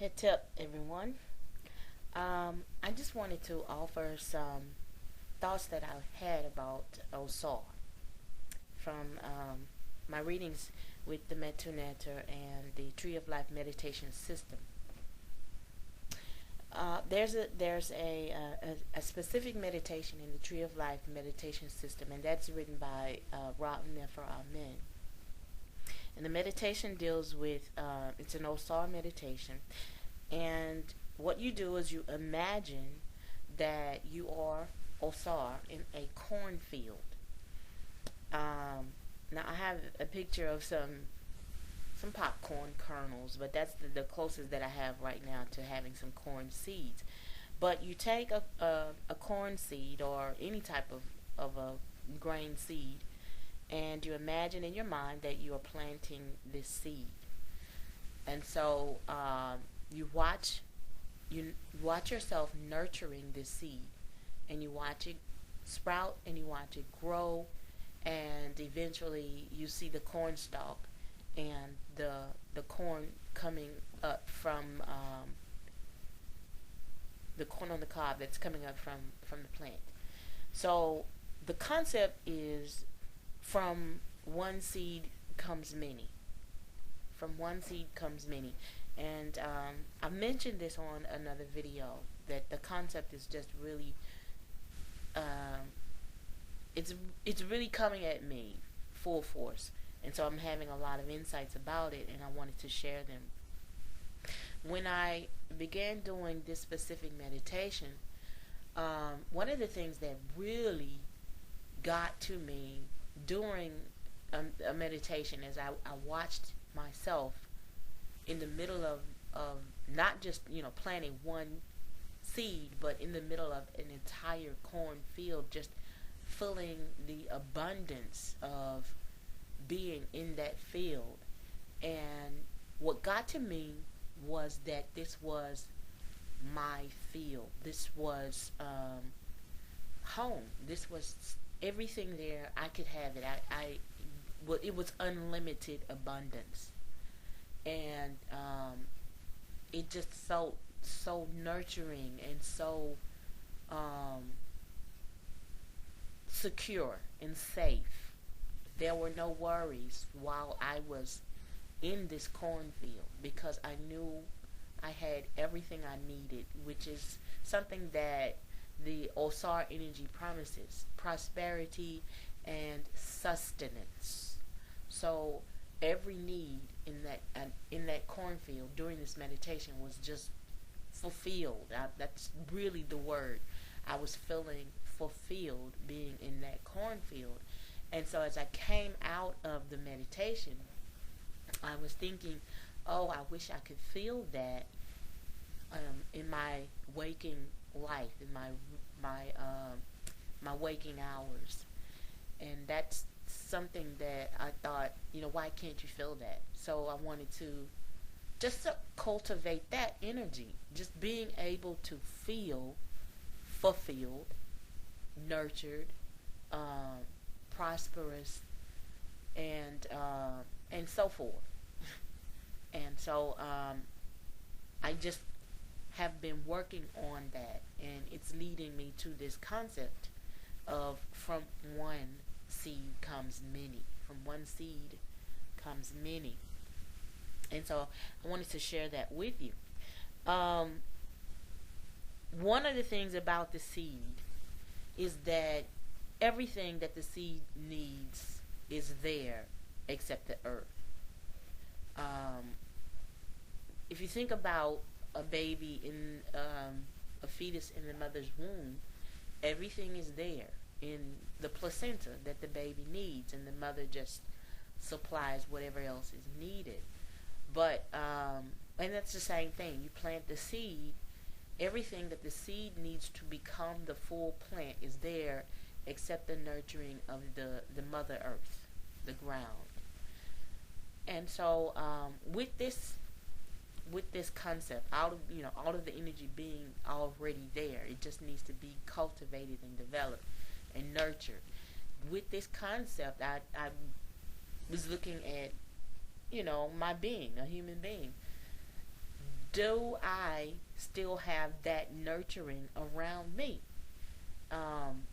Heads up, everyone. I just wanted to offer some thoughts that I had about Ausar from my readings with the Metu Neter and the Tree of Life meditation system. There's a specific meditation in the Tree of Life meditation system, and that's written by Ra Un Nefer Amen. And the meditation deals with it's an Ausar meditation, and what you do is you imagine that you are Ausar in a cornfield. Now I have a picture of some popcorn kernels, but that's the closest that I have right now to having some corn seeds. But you take a corn seed or any type of a grain seed, and you imagine in your mind that you are planting this seed. And so you watch yourself nurturing this seed, and you watch it sprout, and you watch it grow, and eventually you see the corn stalk and the corn coming up from the corn on the cob that's coming up from the plant. So the concept is from one seed comes many. From one seed comes many. And I mentioned this on another video that the concept is just really um, it's really coming at me full force, and so I'm having a lot of insights about it, and I wanted to share them. When I began doing this specific meditation, one of the things that really got to me during a meditation is I watched myself in the middle of not just planting one seed, but in the middle of an entire cornfield, just feeling the abundance of being in that field. And what got to me was that this was my field. This was home. This was everything there. I could have it. Well, it was unlimited abundance, and it just felt so nurturing and so um, secure and safe. There were no worries while I was in this cornfield because I knew I had everything I needed, which is something that the Ausar energy promises: prosperity and sustenance. So every need in that cornfield during this meditation was just fulfilled. That's really the word. I was feeling fulfilled being in that cornfield. And so as I came out of the meditation, I was thinking, oh, I wish I could feel that in my waking life, in my waking hours. And that's something that I thought, why can't you feel that? So I wanted to just to cultivate that energy, just being able to feel fulfilled, nurtured, um, prosperous, and so forth. And so I just have been working on that, and it's leading me to this concept of from one seed comes many. From one seed comes many. And so I wanted to share that with you. Um, One of the things about the seed is that everything that the seed needs is there except the earth. Um, if you think about a baby in a fetus in the mother's womb, everything is there in the placenta that the baby needs, and the mother just supplies whatever else is needed. But and that's the same thing. You plant the seed, everything that the seed needs to become the full plant is there, except the nurturing of the mother earth, the ground. And so with this concept, all of the energy being already there, it just needs to be cultivated and developed and nurtured. With this concept, I was looking at my being, a human being. do I still have that nurturing around me? Um,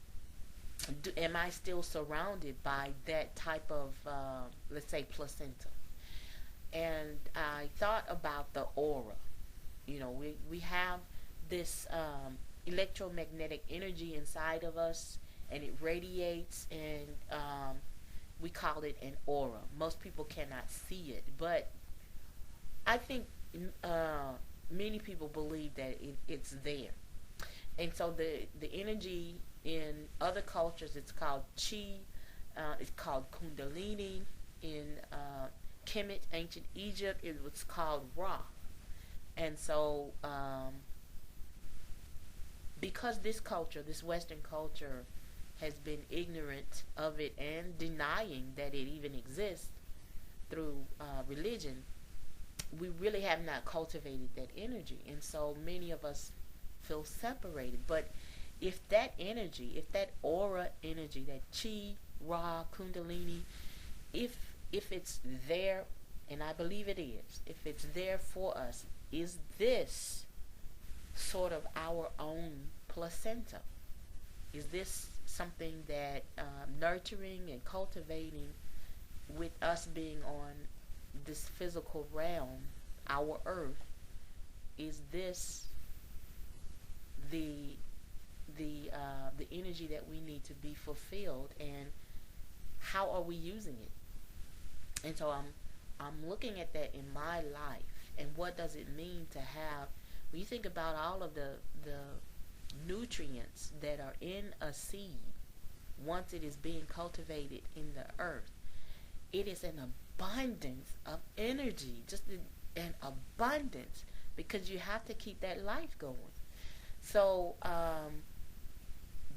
am I still surrounded by that type of, let's say, placenta? And I thought about the aura. We have this electromagnetic energy inside of us, and it radiates, and we call it an aura. Most people cannot see it, but I think uh, many people believe that it's there. And so the energy in other cultures, it's called chi, it's called Kundalini. In Kemet, ancient Egypt, it was called Ra. And so, because this culture, this Western culture, has been ignorant of it and denying that it even exists through religion, we really have not cultivated that energy. And so many of us feel separated. But if that energy, if that aura energy, that chi, Ra, Kundalini, if it's there, and I believe it is, if it's there for us, is this sort of our own placenta? Is this something that nurturing and cultivating with us being on this physical realm, our earth, is this the the energy that we need to be fulfilled, and how are we using it? And so I'm looking at that in my life, and what does it mean to have, when you think about all of the nutrients that are in a seed once it is being cultivated in the earth. It is an abundance of energy, just an abundance, because you have to keep that life going. So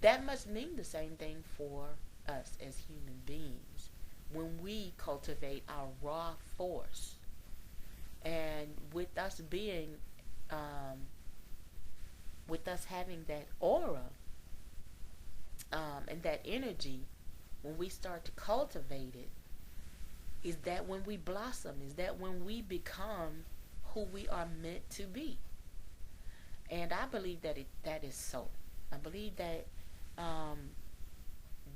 that must mean the same thing for us as human beings when we cultivate our raw force. And with us being, with us having that aura and that energy, when we start to cultivate it, is that when we blossom? Is that when we become who we are meant to be? And I believe that that is so. I believe that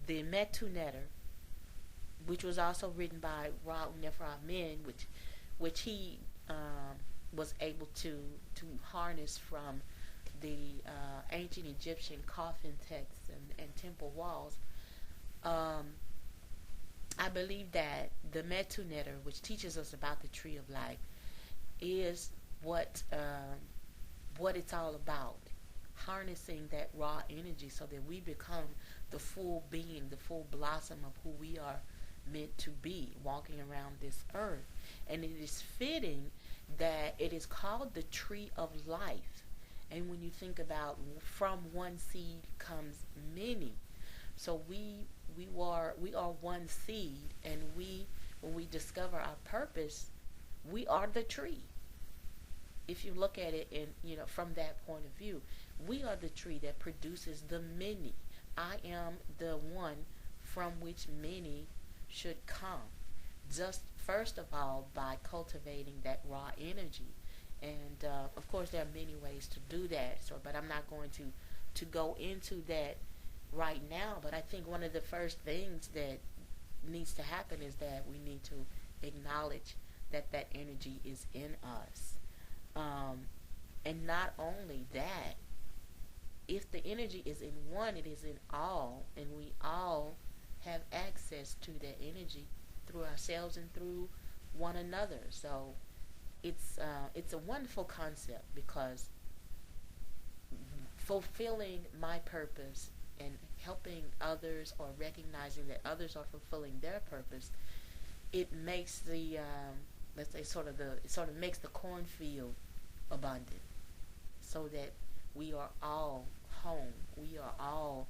the Metu Neter, which was also written by Ra Un Nefer Amen, which he was able to harness from the ancient Egyptian coffin texts and temple walls. I believe that the Metu Neter, which teaches us about the tree of life, is what it's all about. Harnessing that raw energy so that we become the full being, the full blossom of who we are meant to be, walking around this earth. And it is fitting that it is called the tree of life. And when you think about, from one seed comes many. So we are one seed, and when we discover our purpose, we are the tree. If you look at it in, from that point of view, we are the tree that produces the many. I am the one from which many should come. Just first of all, by cultivating that raw energy. And of course there are many ways to do that, but I'm not going to go into that right now. But I think one of the first things that needs to happen is that we need to acknowledge that energy is in us. And not only that, if the energy is in one, it is in all, and we all have access to that energy through ourselves and through one another. So it's a wonderful concept, because fulfilling my purpose and helping others, or recognizing that others are fulfilling their purpose, it makes the let's say it sort of makes the cornfield abundant, so that we are all home. We are all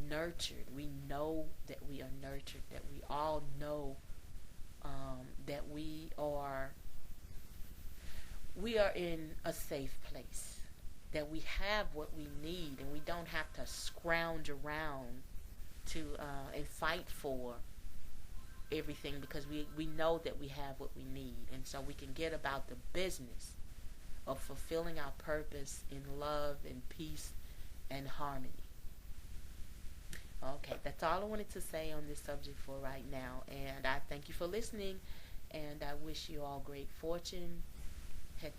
nurtured. We know that we are nurtured. That we all know that we are in a safe place. That we have what we need, and we don't have to scrounge around to and fight for everything, because we know that we have what we need, and so we can get about the business of fulfilling our purpose in love and peace and harmony. Okay, that's all I wanted to say on this subject for right now. And I thank you for listening. And I wish you all great fortune. Het